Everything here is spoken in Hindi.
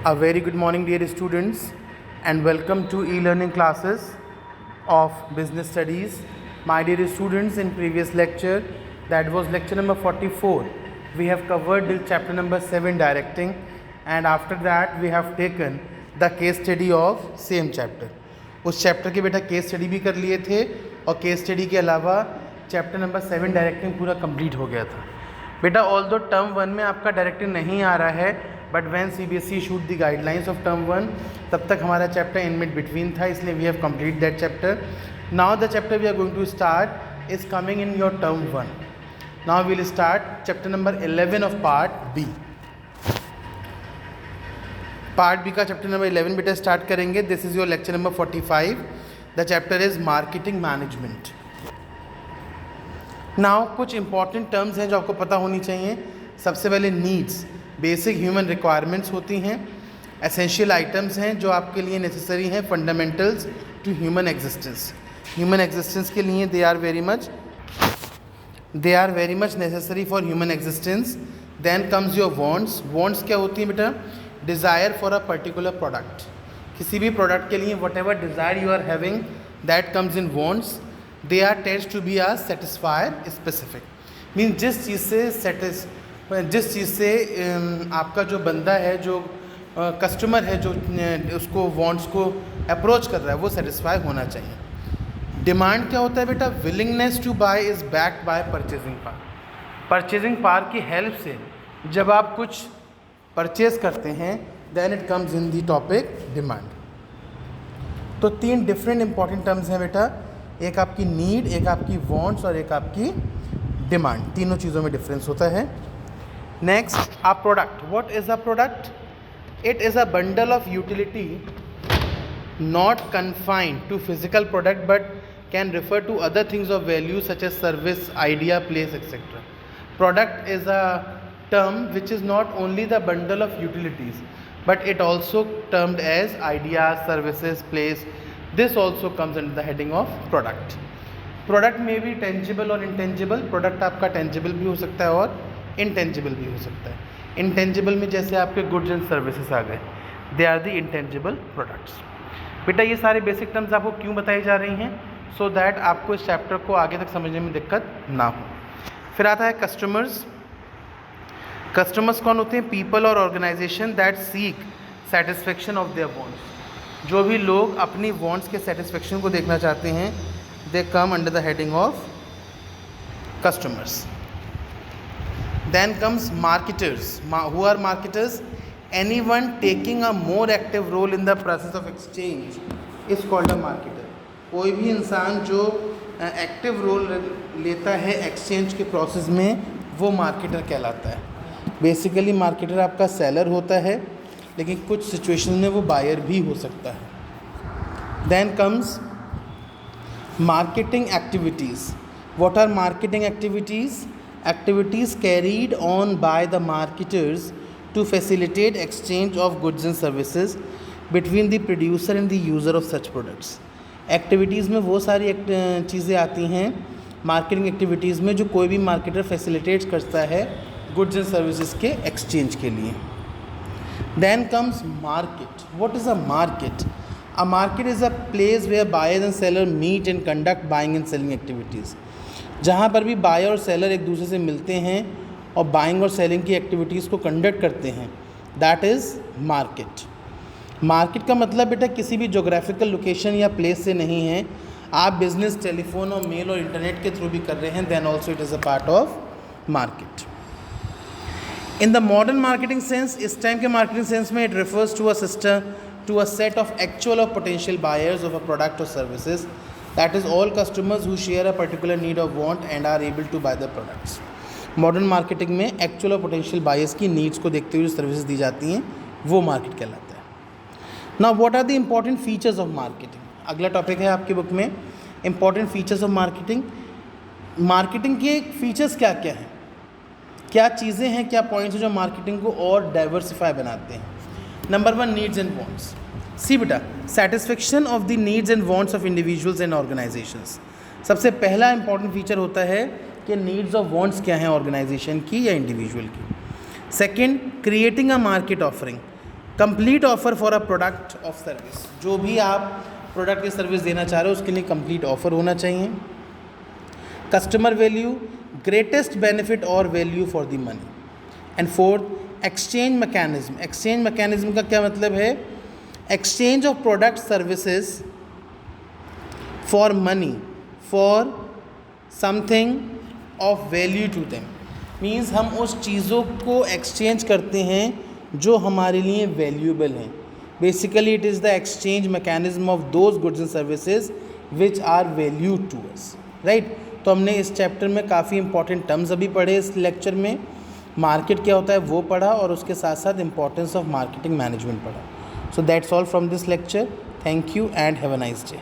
A very good morning, dear students, and welcome to e-learning classes of business studies. My dear students, in previous lecture, that was lecture number 44, we have covered till chapter number 7, directing, and after that we have taken the case study of same chapter. उस चैप्टर के बेटा केस स्टडी भी कर लिए थे और केस स्टडी के अलावा चैप्टर नंबर 7 डायरेक्टिंग पूरा कंप्लीट हो गया था बेटा. ऑल दो टर्म 1 में आपका डायरेक्टिंग नहीं आ रहा है, but when CBSE issued the guidelines of term 1, तब तक हमारा चैप्टर इन मिड बिटवीन था, इसलिए we have complete that chapter. Now the chapter we are going to start is coming in your term 1. Now we will start chapter number 11 of part B. Part B का चैप्टर नंबर 11 बेटा स्टार्ट करेंगे. This is your lecture number 45. The chapter is marketing management. Now कुछ इंपॉर्टेंट टर्म्स हैं जो आपको पता होनी चाहिए. सबसे पहले नीड्स, बेसिक ह्यूमन रिक्वायरमेंट्स होती हैं. एसेंशियल आइटम्स हैं जो आपके लिए नेसेसरी हैं. Fundamentals to human existence. Human existence के लिए they are very much necessary for human existence. Then comes your wants. Wants क्या होती हैं बेटा? Desire for a particular product. किसी भी प्रोडक्ट के लिए whatever desire you are having, that comes in wants. They are tends to be a satisfier specific. Mean जिस चीज़ से आपका जो बंदा है, जो कस्टमर है, जो उसको वांट्स को अप्रोच कर रहा है, वो सेटिस्फाई होना चाहिए. डिमांड क्या होता है बेटा? Willingness to buy is backed by purchasing power. Purchasing power की हेल्प से जब आप कुछ परचेज करते हैं, then it comes in the topic demand. तो 3 डिफरेंट इंपॉर्टेंट टर्म्स हैं बेटा. एक आपकी नीड, एक आपकी वांट्स और एक आपकी डिमांड. तीनों चीज़ों में डिफरेंस होता है. Next, a product. What is a product? It is a bundle of utility not confined to physical product but can refer to other things of value such as service, idea, place, etcetera. Product is a term which is not only the bundle of utilities but it also termed as ideas, services, place. This also comes under the heading of product. Product may be tangible or intangible. Product आपका tangible भी हो सकता है और intangible भी हो सकता है. Intangible में जैसे आपके goods and services आ गए, they are the intangible products. बेटा ये सारे बेसिक टर्म्स आपको क्यों बताई जा रही हैं? सो दैट आपको इस चैप्टर को आगे तक समझने में दिक्कत ना हो. फिर आता है कस्टमर्स. कस्टमर्स कौन होते हैं? पीपल और organisation that seek satisfaction of their wants. जो भी लोग अपनी वांट्स के सेटिस्फेक्शन को देखना चाहते हैं, they come under the heading of customers. Then comes marketers. Who are marketers? Anyone taking a more active role in the process of exchange is called a marketer. कोई भी इंसान जो एक्टिव रोल लेता है एक्सचेंज के प्रोसेस में, वो मार्केटर कहलाता है. बेसिकली मार्केटर आपका सेलर होता है, लेकिन कुछ सिचुएशन में वो बायर भी हो सकता है. Then comes marketing activities. What are marketing activities? Activities carried on by the marketers to facilitate exchange of goods and services between the producer and the user of such products. Activities में वो सारी चीज़ें आती हैं मार्केटिंग एक्टिविटीज़ में जो कोई भी मार्केटर फैसिलिटेट करता है गुड्स एंड सर्विसेज के एक्सचेंज के लिए. Then comes market. What is a market? A market is a place where buyer and seller meet and conduct buying and selling activities. जहाँ पर भी बायर और सेलर एक दूसरे से मिलते हैं और बाइंग और सेलिंग की एक्टिविटीज़ को कंडक्ट करते हैं, दैट इज़ मार्केट. मार्केट का मतलब बेटा किसी भी जोग्राफिकल लोकेशन या प्लेस से नहीं है. आप बिजनेस टेलीफोन और मेल और इंटरनेट के थ्रू भी कर रहे हैं, then also it is a part of market. In the modern marketing sense, इस टाइम के मार्केटिंग सेंस में, it refers to a system to a set of actual और potential buyers of a product और services, that is all customers who share a particular need of want and are able to buy the products. Modern marketing में एक्चुअल और पोटेंशियल बायर्स की नीड्स को देखते हुए जो सर्विसेज दी जाती हैं, वो मार्केट कहलाता है. Now what are the important features of marketing? अगला टॉपिक है आपकी बुक में important features of marketing. Marketing के फीचर्स क्या क्या हैं, क्या चीज़ें हैं, क्या पॉइंट्स हैं जो मार्केटिंग को और डाइवर्सिफाई बनाते हैं? Number 1, needs and wants. See बेटा, satisfaction of the needs and wants of individuals and organisations. सबसे पहला इंपॉर्टेंट फीचर होता है कि नीड्स और वांट्स क्या हैं ऑर्गेनाइजेशन की या इंडिविजुअल की. Second, creating a market offering. Complete offer for a product of service, जो भी आप प्रोडक्ट या सर्विस देना चाह रहे हो उसके लिए कंप्लीट ऑफर होना चाहिए. कस्टमर वैल्यू, ग्रेटेस्ट बेनिफिट और value for the money. And fourth, exchange mechanism. Exchange mechanism का क्या मतलब है? Exchange of product services for money for something of value to them. Means हम उस चीज़ों को एक्सचेंज करते हैं जो हमारे लिए वैल्यूएबल हैं. Basically it is the exchange mechanism of those goods and services which are value to us, right. तो हमने इस चैप्टर में काफ़ी इंपॉर्टेंट टर्म्स अभी पढ़े. इस लेक्चर में मार्केट क्या होता है वो पढ़ा और उसके साथ साथ इंपॉर्टेंस ऑफ मार्केटिंग मैनेजमेंट पढ़ा. So that's all from this lecture. Thank you and have a nice day.